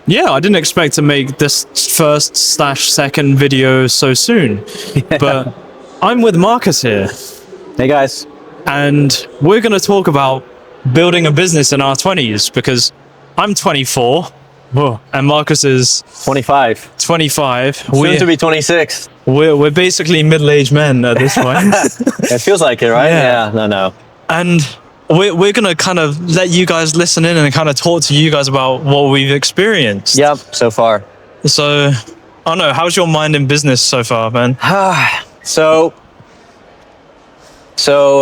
Yeah, I didn't expect to make this first/second video so soon, but I'm with Marcus here, Hey guys. and we're going to talk about building a business in our 20s because I'm 24 and Marcus is 25. 25. Soon to be 26. We're basically middle-aged men at this point. It feels like it, right? Yeah. No. And we're going to kind of let you guys listen in and kind of talk to you guys about what we've experienced. Yep, so far. So, I don't know, how's your mind in business so far, man? So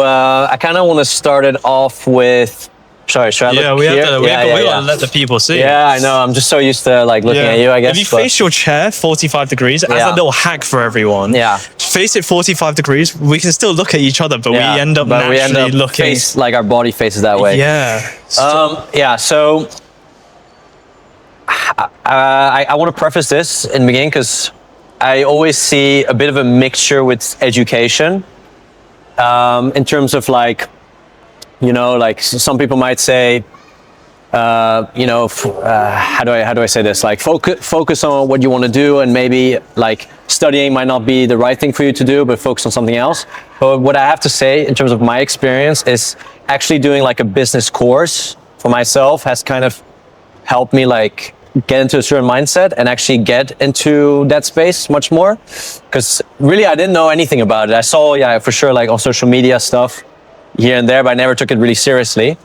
I kind of want to start it off with. Sorry, should I look we here? have to let the people see. Yeah, I know. I'm just so used to like looking at you, I guess. If you face your chair 45 degrees, as a little hack for everyone. Yeah. Face it 45 degrees. We can still look at each other, but we end up naturally looking. Like our body faces that way. Yeah. So I want to preface this in the beginning because I always see a bit of a mixture with education in terms of like, like some people might say, how do I say this? Like focus on what you want to do, and maybe like studying might not be the right thing for you to do, but focus on something else. But what I have to say in terms of my experience is actually doing like a business course for myself has kind of helped me like get into a certain mindset and actually get into that space much more. Because really I didn't know anything about it. I saw, for sure, like on social media stuff here and there, but I never took it really seriously.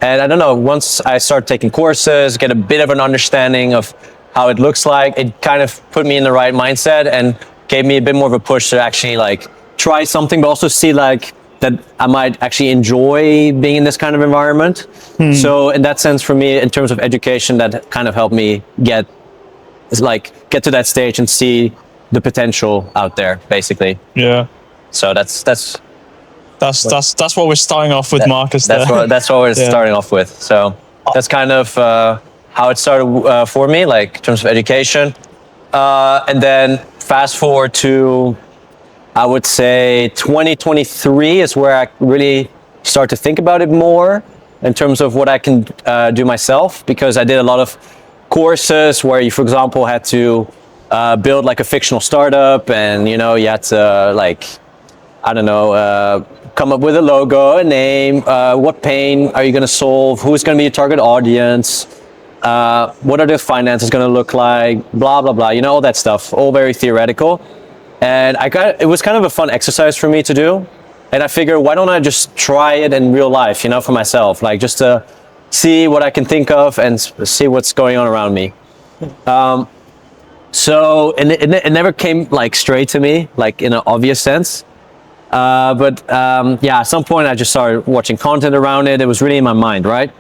And I don't know, once I started taking courses, get a bit of an understanding of how it looks like, it kind of put me in the right mindset and gave me a bit more of a push to actually like try something, but also see like that I might actually enjoy being in this kind of environment. So in that sense, for me, in terms of education, that kind of helped me get to that stage and see the potential out there, basically. Yeah. So that's what we're starting off with, Marcus. That's what we're starting off with. So that's kind of how it started for me, like in terms of education. And then fast forward to, I would say 2023 is where I really start to think about it more in terms of what I can do myself, because I did a lot of courses where you, for example, had to build like a fictional startup, and you had to like, I don't know, come up with a logo, a name, what pain are you going to solve, who's going to be your target audience, what are the finances going to look like, blah, blah, blah, all that stuff, all very theoretical. And it was kind of a fun exercise for me to do. And I figured, why don't I just try it in real life, for myself, like just to see what I can think of and see what's going on around me. So it never came like straight to me, like in an obvious sense. At some point I just started watching content around it. It was really in my mind, right?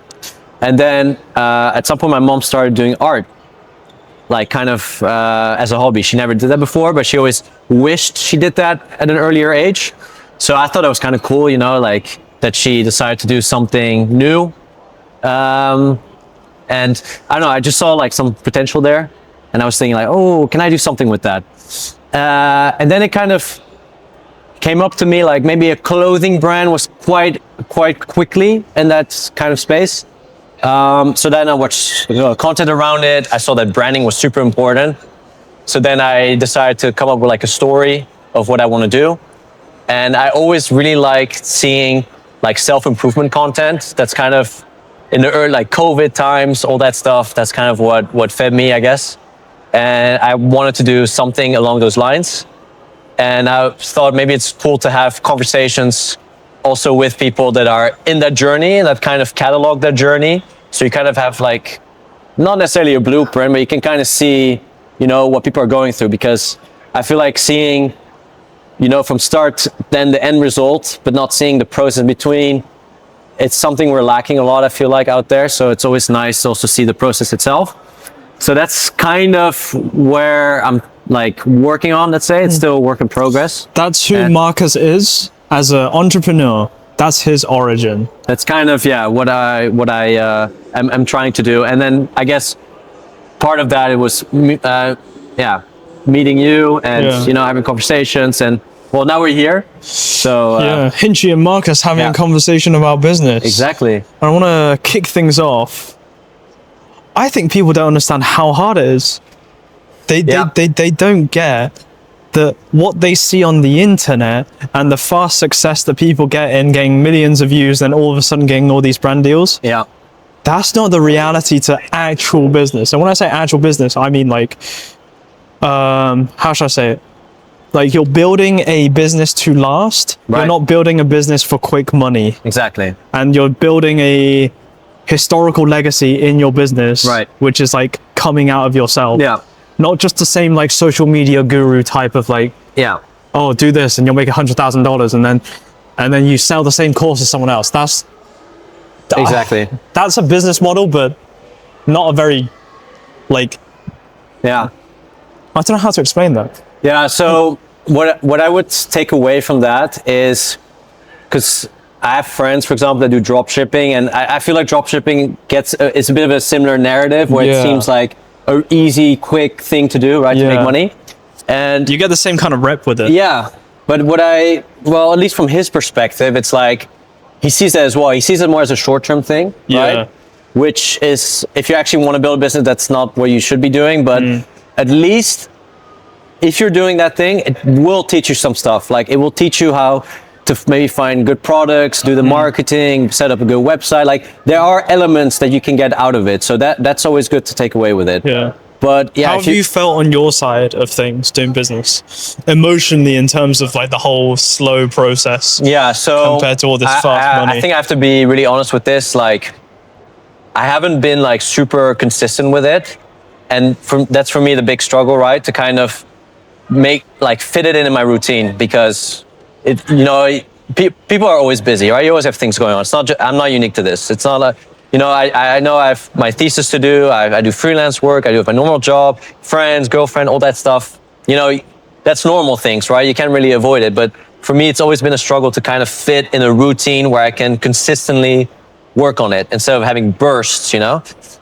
And then at some point my mom started doing art, like kind of as a hobby. She never did that before, but she always wished she did that at an earlier age. So I thought it was kind of cool, like that she decided to do something new. And I don't know, I just saw like some potential there, and I was thinking like, oh, can I do something with that? And then it kind of came up to me like maybe a clothing brand was quite quickly in that kind of space. So then I watched content around it. I saw that branding was super important. So then I decided to come up with like a story of what I want to do. And I always really liked seeing like self-improvement content. That's kind of in the early like COVID times, all that stuff. That's kind of what fed me, I guess. And I wanted to do something along those lines. And I thought maybe it's cool to have conversations also with people that are in that journey, that kind of catalog that journey. So you kind of have like, not necessarily a blueprint, but you can kind of see, what people are going through, because I feel like seeing, from start, then the end result, but not seeing the process between, it's something we're lacking a lot, I feel like, out there. So it's always nice to also see the process itself. So that's kind of where I'm like working on, let's say. It's still a work in progress. That's who Marcus is as an entrepreneur. That's his origin. That's kind of, what I'm trying to do. And then I guess part of that, it was, meeting you and, having conversations, and well, now we're here. So Hinchi and Marcus having a conversation about business. Exactly. I want to kick things off. I think people don't understand how hard it is. They don't get that what they see on the internet and the fast success that people get in getting millions of views and all of a sudden getting all these brand deals. Yeah. That's not the reality to actual business. And when I say actual business, I mean like, how should I say it? Like you're building a business to last. Right. You're not building a business for quick money. Exactly. And you're building a historical legacy in your business, right, which is like coming out of yourself. Yeah. Not just the same like social media guru type of like, yeah, oh, do this and you'll make $100,000 and then you sell the same course as someone else. That's exactly. That's a business model, but not a very like. Yeah. I don't know how to explain that. Yeah. So what I would take away from that is, because I have friends, for example, that do drop shipping, and I feel like drop shipping it's a bit of a similar narrative where it seems like an easy, quick thing to do, right, to make money. And you get the same kind of rep with it. Yeah. But well, at least from his perspective, it's like, he sees that as well. He sees it more as a short-term thing, right? Which is, if you actually want to build a business, that's not what you should be doing. But at least if you're doing that thing, it will teach you some stuff. Like it will teach you how to maybe find good products, do the marketing, set up a good website. Like there are elements that you can get out of it. So that's always good to take away with it. Yeah. But yeah, how have you felt on your side of things doing business emotionally in terms of like the whole slow process? Yeah. So compared to all this fast money, I think I have to be really honest with this. Like, I haven't been like super consistent with it, and that's for me the big struggle, right? To kind of fit it in my routine, because people are always busy, right? You always have things going on. It's not I'm not unique to this. It's not I know I have my thesis to do. I do freelance work. I do my normal job, friends, girlfriend, all that stuff. That's normal things, right? You can't really avoid it. But for me, it's always been a struggle to kind of fit in a routine where I can consistently work on it instead of having bursts,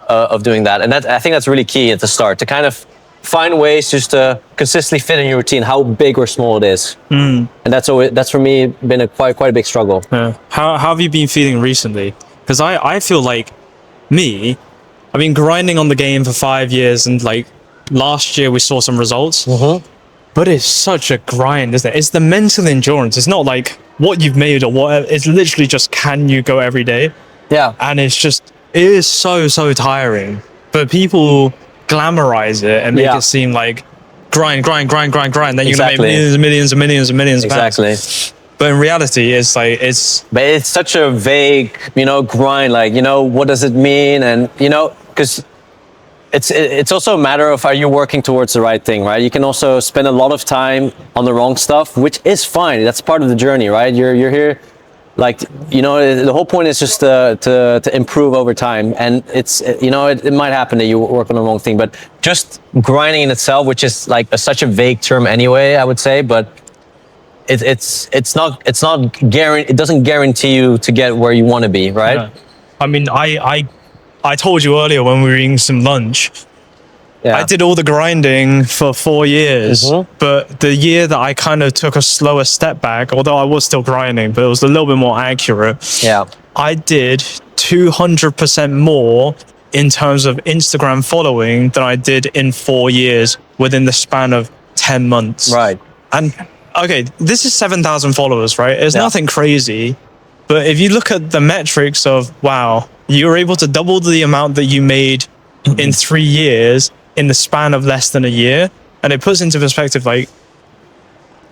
of doing that. And I think that's really key at the start, to kind of find ways just to consistently fit in your routine, how big or small it is. And that's for me been quite a big struggle. Yeah. How have you been feeling recently? Because I feel like I've been grinding on the game for 5 years, and like last year we saw some results. But it's such a grind, isn't it? It's the mental endurance. It's not like what you've made or whatever. It's literally just, can you go every day? Yeah. And it is so tiring. But people glamorize it and make it seem like grind. Then you're gonna make millions and millions and millions and millions of pounds. Exactly. But in reality, but it's such a vague, grind. Like, what does it mean? And because it's also a matter of, are you working towards the right thing, right? You can also spend a lot of time on the wrong stuff, which is fine. That's part of the journey, right? You're here, like, the whole point is just to improve over time. And it might happen that you work on the wrong thing, but just grinding in itself, which is like such a vague term anyway, I would say, but it's not it doesn't guarantee you to get where you want to be, right? Yeah. I mean, I told you earlier when we were eating some lunch, I did all the grinding for 4 years, but the year that I kind of took a slower step back, although I was still grinding, but it was a little bit more accurate. Yeah. I did 200% more in terms of Instagram following than I did in 4 years within the span of 10 months. Right. And okay, this is 7,000 followers, right? It's nothing crazy. But if you look at the metrics of, wow, you were able to double the amount that you made in 3 years in the span of less than a year. And it puts into perspective, like,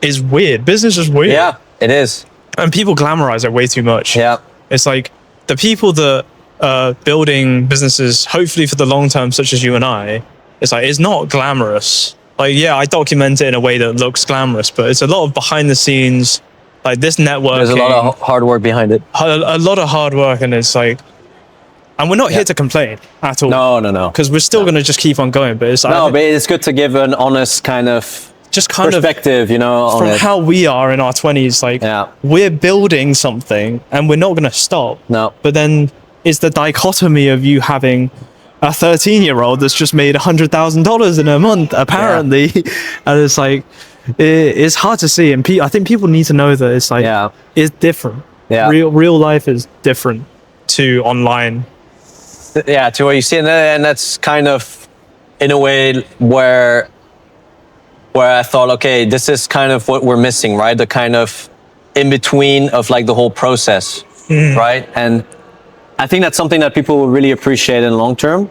it's weird. Business is weird. Yeah, it is. And people glamorize it way too much. Yeah. It's like the people that are building businesses, hopefully for the long term, such as you and I, it's not glamorous. Like, yeah, I document it in a way that looks glamorous, but it's a lot of behind the scenes, like this networking. There's a lot of hard work behind it. A lot of hard work, and it's like, and we're not here to complain at all. No. Because we're still going to just keep on going. But but it's good to give an honest kind of perspective, on from it. how we are in our 20s. Like, we're building something, and we're not going to stop. No. But then it's the dichotomy of you having a 13-year-old that's just made $100,000 in a month, apparently. And it's like, it's hard to see. And I think people need to know that it's like, it's different. Real life is different to online. Yeah, to what you see, and that's kind of in a way where I thought, okay, this is kind of what we're missing, right? The kind of in between of like the whole process, right? And I think that's something that people will really appreciate in the long term,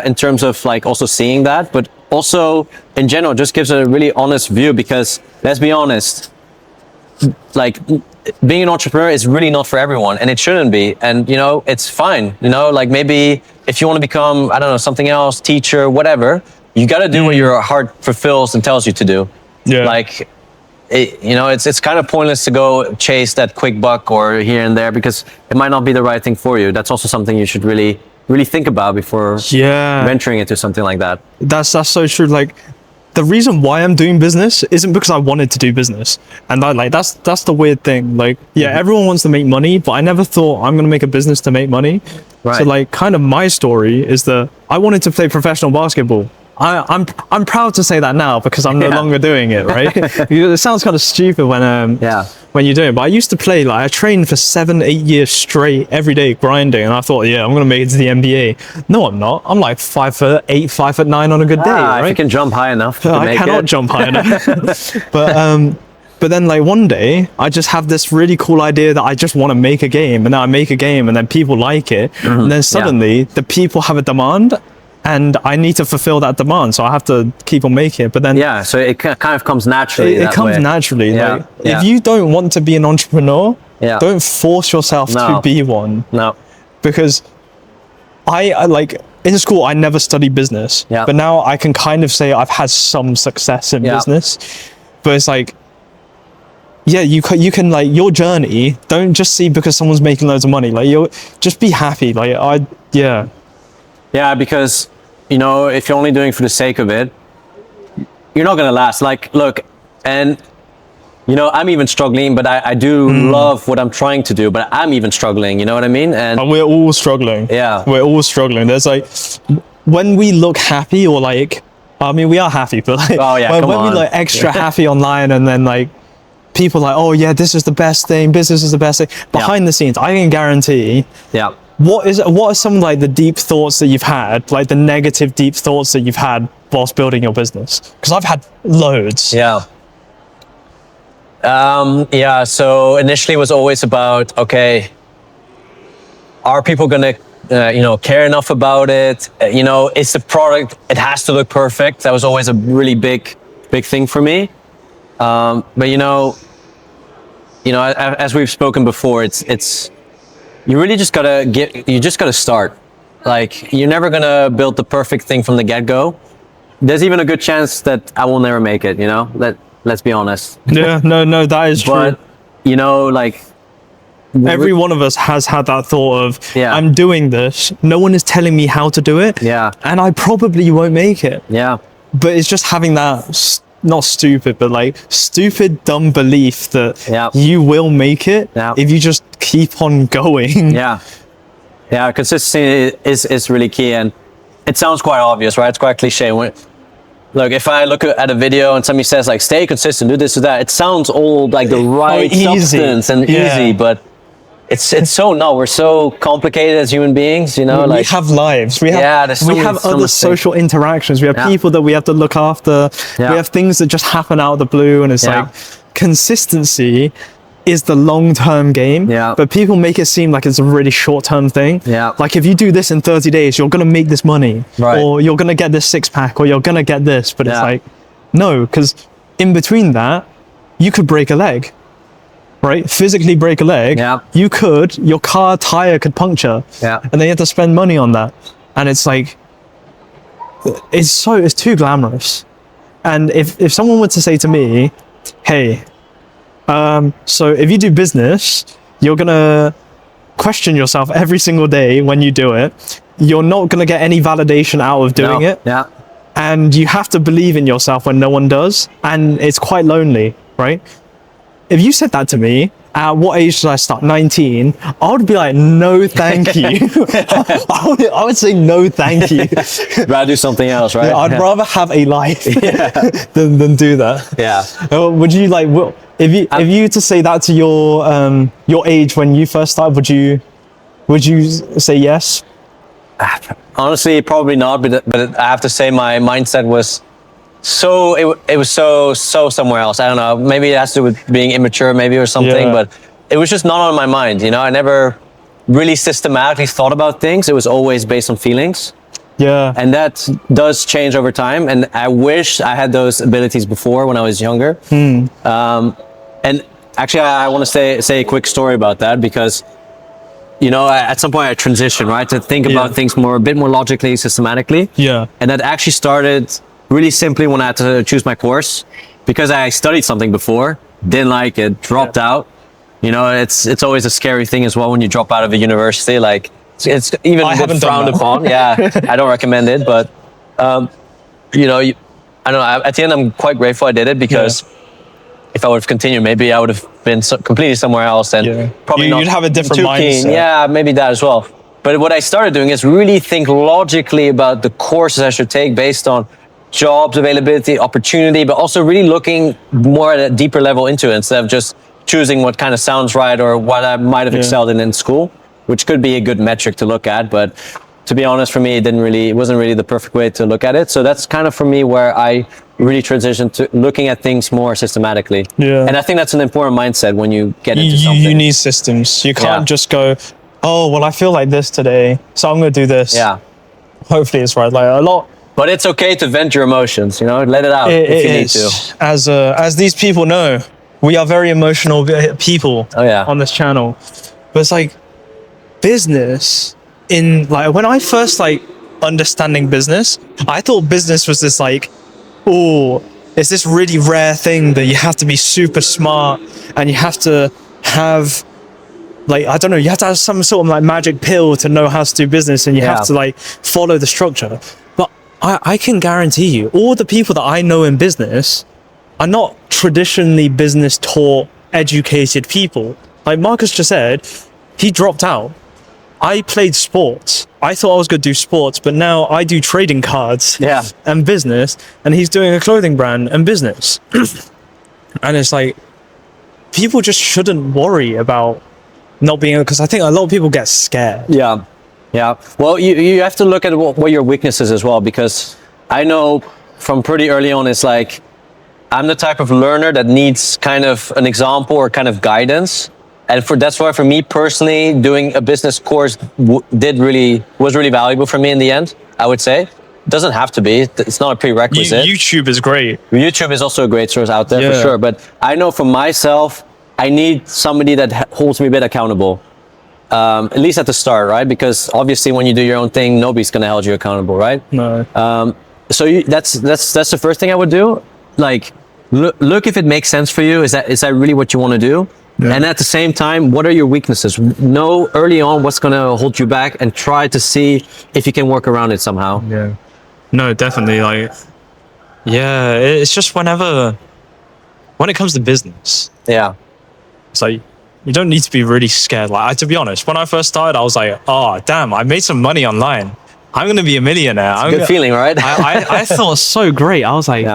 in terms of like also seeing that, but also in general just gives a really honest view, because let's be honest, like being an entrepreneur is really not for everyone, and it shouldn't be. And you know, it's fine, you know, like maybe if you want to become, I don't know, something else, teacher, whatever, you got to do what your heart fulfills and tells you to do. Like you know, it's kind of pointless to go chase that quick buck or here and there, because it might not be the right thing for you. That's also something you should really think about before venturing into something like that. That's so true. Like, the reason why I'm doing business isn't because I wanted to do business, and that's the weird thing. Like, everyone wants to make money, but I never thought I'm gonna make a business to make money. So like, kind of my story is that I wanted to play professional basketball. I'm proud to say that now, because I'm no longer doing it, right? It sounds kind of stupid when you do it, but I used to play, like, I trained for 7-8 years straight every day grinding, and I thought, I'm gonna make it to the NBA. No, I'm not. I'm like 5'8", 5'9" on a good day, right? If you can jump high enough to I make cannot it. jump high enough. But then, like, one day I just have this really cool idea that I just want to make a game, and then I make a game, and then people like it, and then suddenly the people have a demand, and I need to fulfill that demand, so I have to keep on making it. But then so it kind of comes naturally. It comes naturally. Like, if you don't want to be an entrepreneur, don't force yourself to be one. No, because I like, in school I never studied business, but now I can kind of say I've had some success in business. But it's like, you can like, your journey, don't just see because someone's making loads of money. Like, you just be happy. Like, because, you know, if you're only doing it for the sake of it, you're not gonna last. Like, look, and you know, I'm even struggling, but I do love what I'm trying to do, but I'm even struggling, you know what I mean? And we're all struggling. We're all struggling. There's like, when we look happy, or like, I mean, we are happy, but like, when we like extra happy online, and then like, people are like, oh yeah, this is the best thing, business is the best thing. Behind the scenes, I can guarantee. What are some like the deep thoughts that you've had, like the negative deep thoughts that you've had whilst building your business? Because I've had loads. So initially it was always about, okay, are people gonna you know, care enough about it? You know, it's the product, it has to look perfect. That was always a really big thing for me. But you know, as we've spoken before, it's you really just gotta start. Like, you're never gonna build the perfect thing from the get-go. There's even a good chance that I will never make it, you know? Let's be honest. No, that is true. But, you know, like, every one of us has had that thought of, I'm doing this, no one is telling me how to do it, and I probably won't make it. But it's just having that, not stupid, but like stupid, dumb belief that you will make it if you just keep on going. Consistency is really key, and it sounds quite obvious, right? It's quite cliche. Look, if I look at a video and somebody says like, stay consistent, do this or that, it sounds all like the right substance and easy, but it's so not. We're so complicated as human beings, you know. We have lives. We have other social interactions. We have people that we have to look after. We have things that just happen out of the blue, and it's like, consistency is the long-term game. But people make it seem like it's a really short-term thing. Like, if you do this in 30 days, you're gonna make this money, or you're gonna get this six-pack, or you're gonna get this. But it's like, no, because in between that, you could break a leg. Right, physically break a leg. Your car tire could puncture, and then you have to spend money on that. And it's like, it's too glamorous. And if someone were to say to me, hey, so if you do business, you're gonna question yourself every single day when you do it. You're not gonna get any validation out of doing it. And you have to believe in yourself when no one does, and it's quite lonely, right? If you said that to me, at what age did I start? 19. I would be like, no, thank you. I would say no, thank you. Rather do something else, right? I'd rather have a life than do that. Would you like? If you to say that to your age when you first started, would you say yes? Honestly, probably not. But I have to say, my mindset was it was so somewhere else. I don't know. Maybe it has to do with being immature, maybe, or something. Yeah. But it was just not on my mind. You know, I never really systematically thought about things. It was always based on feelings. Yeah. And that does change over time. And I wish I had those abilities before when I was younger. And actually, I want to say a quick story about that, because, you know, at some point I transitioned, right, to think about things a bit more logically, systematically. Yeah. And that actually started really simply when I had to choose my course, because I studied something before, didn't like it, dropped out. You know, it's always a scary thing as well when you drop out of a university. Like, it's even a bit frowned upon. Yeah, I don't recommend it, but you know, I don't know. At the end, I'm quite grateful I did it, because if I would have continued, maybe I would have been completely somewhere else, and probably you'd have a different too mindset. keen. Yeah, maybe that as well. But what I started doing is really think logically about the courses I should take based on jobs availability, opportunity, but also really looking more at a deeper level into it, instead of just choosing what kind of sounds right or what I might have excelled in school, which could be a good metric to look at. But to be honest, for me, it wasn't really the perfect way to look at it. So that's kind of for me where I really transitioned to looking at things more systematically. Yeah. And I think that's an important mindset when you get into something. You need systems. You can't just go, oh, well, I feel like this today, so I'm going to do this. Yeah. Hopefully it's right. Like a lot. But it's okay to vent your emotions, you know, let it out if you need to. As these people know, we are very emotional people on this channel. But it's like business when I first understanding business, I thought business was this it's this really rare thing that you have to be super smart, and you have to have I don't know, you have to have some sort of magic pill to know how to do business, and you have to follow the structure. But I can guarantee you, all the people that I know in business are not traditionally business taught, educated people. Like Marcus just said, he dropped out. I played sports. I thought I was going to do sports, but now I do trading cards and business, and he's doing a clothing brand and business. And it's like, people just shouldn't worry about not being able, because I think a lot of people get scared. Yeah. Well, you have to look at what your weaknesses as well, because I know from pretty early on, it's like, I'm the type of learner that needs kind of an example or kind of guidance. And that's why for me personally, doing a business course was really valuable for me in the end, I would say. It doesn't have to be. It's not a prerequisite. YouTube is great. YouTube is also a great source out there for sure. But I know for myself, I need somebody that holds me a bit accountable. At least at the start, right? Because obviously when you do your own thing, nobody's going to hold you accountable, right? No. So that's the first thing I would do. Like, look if it makes sense for you. Is that really what you want to do? Yeah. And at the same time, what are your weaknesses? Know early on what's going to hold you back, and try to see if you can work around it somehow. Yeah. No, definitely. It's just when it comes to business. Yeah. It's like, you don't need to be really scared. To be honest, when I first started, I was like, oh, damn, I made some money online. I'm going to be a millionaire. It's a good feeling, right? I thought it was so great. I was like,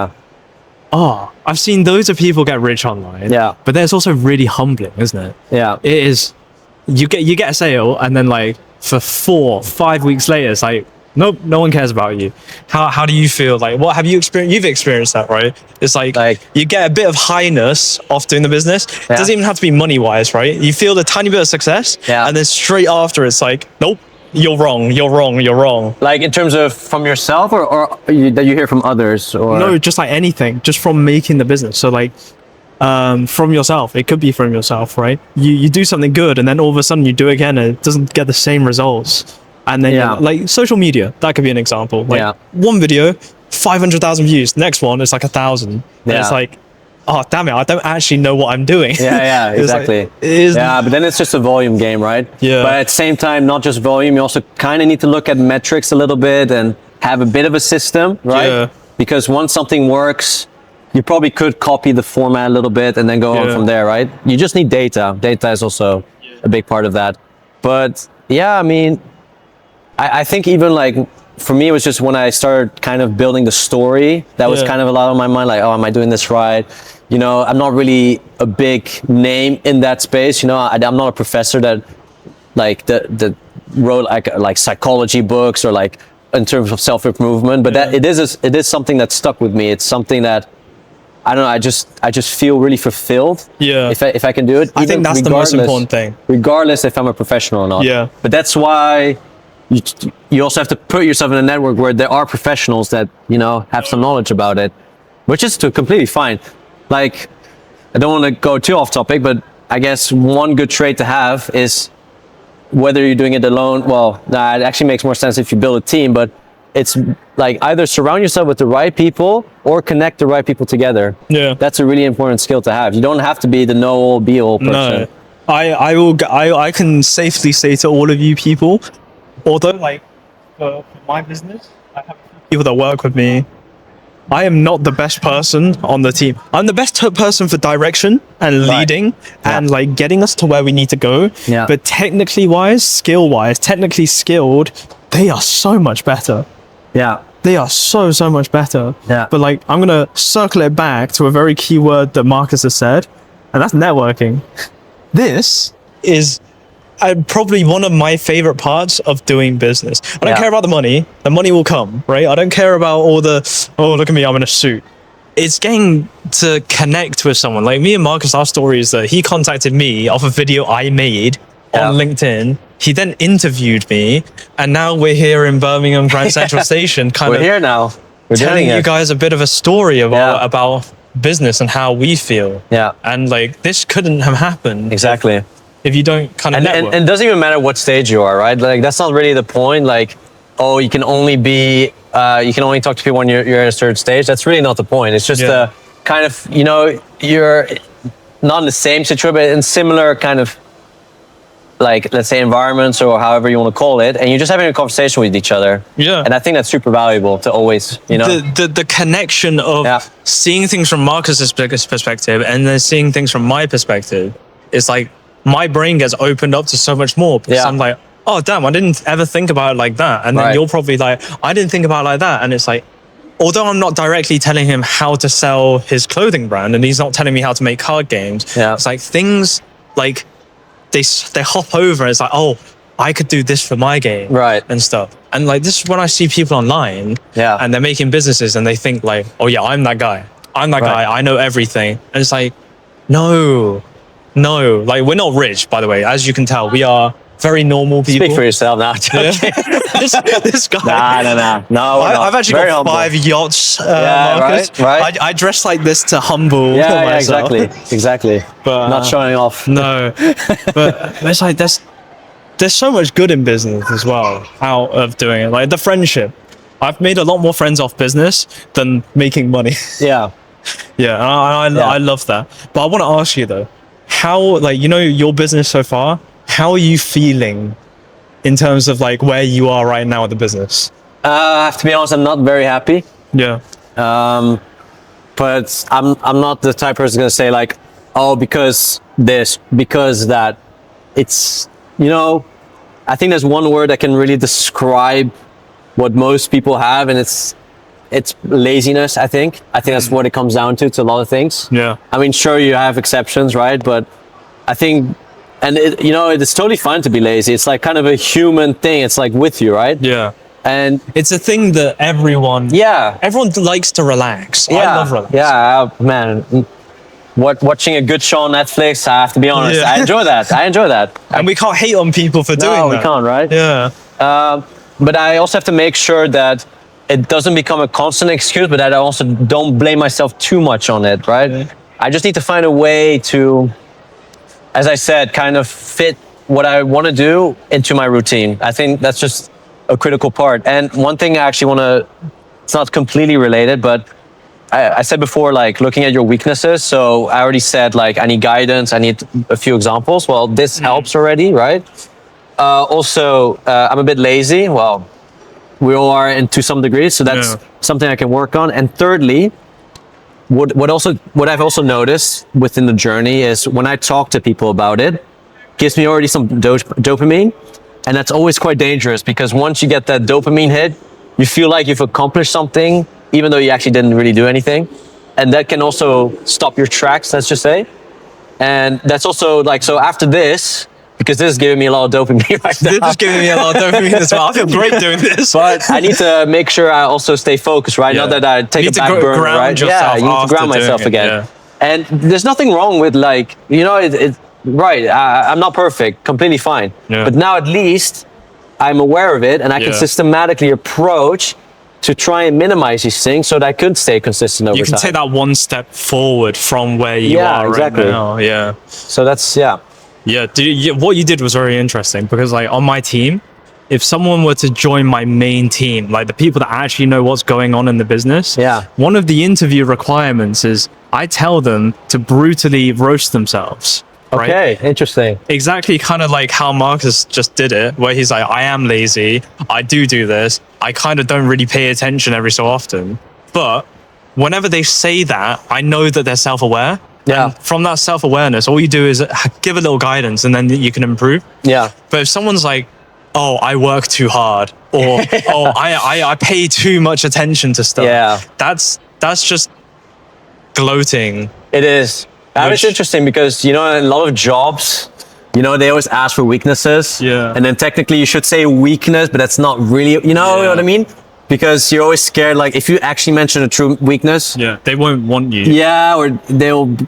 oh, I've seen loads of people get rich online. Yeah. But there's also really humbling, isn't it? Yeah. It is. You get a sale, and then for 4-5 weeks later, it's like, nope, no one cares about you. How do you feel? What have you experienced? You've experienced that, right? It's like you get a bit of highness off doing the business. It doesn't even have to be money wise, right? You feel a tiny bit of success, and then straight after it's like, nope, you're wrong. Like in terms of from yourself, or that you hear from others, or no, just anything, just from making the business. So from yourself, it could be from yourself, right? You do something good, and then all of a sudden you do it again, and it doesn't get the same results. And then social media, that could be an example. One video, 500,000 views. Next one is 1,000. And it's like, oh, damn it, I don't actually know what I'm doing. Yeah, exactly. But then it's just a volume game, right? Yeah. But at the same time, not just volume, you also kind of need to look at metrics a little bit and have a bit of a system, right? Yeah. Because once something works, you probably could copy the format a little bit and then go on from there, right? You just need data. Data is also a big part of that. But yeah, I mean, I think even for me, it was just when I started kind of building the story, that was kind of a lot on my mind. Like, oh, am I doing this right? You know, I'm not really a big name in that space. You know, I'm not a professor that the wrote like psychology books or like in terms of self-improvement, but that it is something that stuck with me. It's something that I don't know. I just feel really fulfilled. Yeah. If I can do it. I think that's the most important thing. Regardless if I'm a professional or not. Yeah. But that's why you also have to put yourself in a network where there are professionals that, you know, have some knowledge about it, which is completely fine. Like, I don't want to go too off topic, but I guess one good trait to have is whether you're doing it alone. Well, nah, it actually makes more sense if you build a team, but it's like either surround yourself with the right people or connect the right people together. Yeah. That's a really important skill to have. You don't have to be the know-all, be-all person. No. I can safely say to all of you people, although like for my business, I have people that work with me, I am not the best person on the team. I'm the best person for direction and leading and like getting us to where we need to go. Yeah. But technically skilled, they are so much better. Yeah. They are so much better. Yeah. But like, I'm going to circle it back to a very key word that Marcus has said, and that's networking. This is probably one of my favorite parts of doing business. I don't care about the money. The money will come, right? I don't care about all the, oh, look at me, I'm in a suit. It's getting to connect with someone. Like me and Marcus, our story is that he contacted me off a video I made on LinkedIn. He then interviewed me, and now we're here in Birmingham Grand Central Station, We're here now. We're telling doing you it. guys a bit of a story about business and how we feel. Yeah. And like, this couldn't have happened Exactly. if you don't kind of network. And it doesn't even matter what stage you are, right? Like, that's not really the point. Like, oh, you can only talk to people when you're in a certain stage. That's really not the point. It's just a kind of, you know, you're not in the same situation, but in similar kind of, like, let's say environments or however you want to call it, and you're just having a conversation with each other. Yeah. And I think that's super valuable to always, you know. The connection of seeing things from Marcus's perspective and then seeing things from my perspective, it's like my brain gets opened up to so much more because I'm like, oh damn, I didn't ever think about it like that. And then you're probably like, I didn't think about it like that. And it's like, although I'm not directly telling him how to sell his clothing brand and he's not telling me how to make card games, it's like things like they hop over and it's like, oh, I could do this for my game and stuff. And like, this is when I see people online and they're making businesses and they think like, oh yeah, I'm that guy. I know everything. And it's like, no, like we're not rich, by the way. As you can tell, we are very normal people. Speak for yourself now. This guy. No, I've actually got humble. 5 yachts, Marcus. Right. I dress like this to humble myself. Exactly. But not showing off. No, but it's like there's so much good in business as well out of doing it. Like the friendship. I've made a lot more friends off business than making money. Yeah. I love that. But I want to ask you though, how, like, you know, your business so far, how are you feeling in terms of like where you are right now with the business? I have to be honest, I'm not very happy. Yeah. But I'm not the type of person going to say like, oh, because this, because that. It's, you know, I think there's one word that can really describe what most people have, and it's laziness. I think that's what it comes down to. It's a lot of things. Yeah. I mean, sure, you have exceptions, right? But I think, and you know, it's totally fine to be lazy. It's like kind of a human thing. It's like with you, right? Yeah. And it's a thing that everyone likes to relax. I love relax. Yeah, man. Watching a good show on Netflix, I have to be honest. Yeah. I enjoy that. And we can't hate on people for doing that. No, we can't, right? Yeah. But I also have to make sure that it doesn't become a constant excuse, but that I also don't blame myself too much on it, right? Yeah. I just need to find a way to, as I said, kind of fit what I want to do into my routine. I think that's just a critical part. And one thing I actually want to, it's not completely related, but I said before, like looking at your weaknesses. So I already said like, I need guidance. I need a few examples. Well, this helps already, right? Also, I'm a bit lazy. Well, we all are to some degree. So that's something I can work on. And thirdly, what I've also noticed within the journey is when I talk to people about it, gives me already some dopamine. And that's always quite dangerous because once you get that dopamine hit, you feel like you've accomplished something, even though you actually didn't really do anything. And that can also stop your tracks, let's just say. And that's also like, so after this, because this is giving me a lot of dopamine right now. This is giving me a lot of dopamine as well. I feel great doing this. But I need to make sure I also stay focused, right? Yeah. Not that I take You a need to back burner, ground right? yourself You need to after ground myself doing it, again. yeah. And there's nothing wrong with like, you know, right. I'm not perfect, completely fine. Yeah. But now at least I'm aware of it and I can Yeah. systematically approach to try and minimize these things so that I could stay consistent over You can time. take that one step forward from where you Yeah, are exactly. right now. Yeah. So that's, yeah. Yeah, what you did was very interesting because, like, on my team, if someone were to join my main team, like the people that actually know what's going on in the business, Yeah. one of the interview requirements is I tell them to brutally roast themselves. Right? Okay, interesting. Exactly, kind of like how Marcus just did it, where he's like, I am lazy, I do this, I kind of don't really pay attention every so often. But whenever they say that, I know that they're self-aware. Yeah. And from that self-awareness, all you do is give a little guidance and then you can improve. Yeah. But if someone's like, oh, I work too hard, or oh, I pay too much attention to stuff, Yeah. that's just gloating. It is. And it's Which- interesting because, you know, in a lot of jobs, you know, they always ask for weaknesses. Yeah. And then technically you should say weakness, but that's not really, you know Yeah. what I mean? Because you're always scared, like if you actually mention a true weakness, Yeah, they won't want you. yeah, or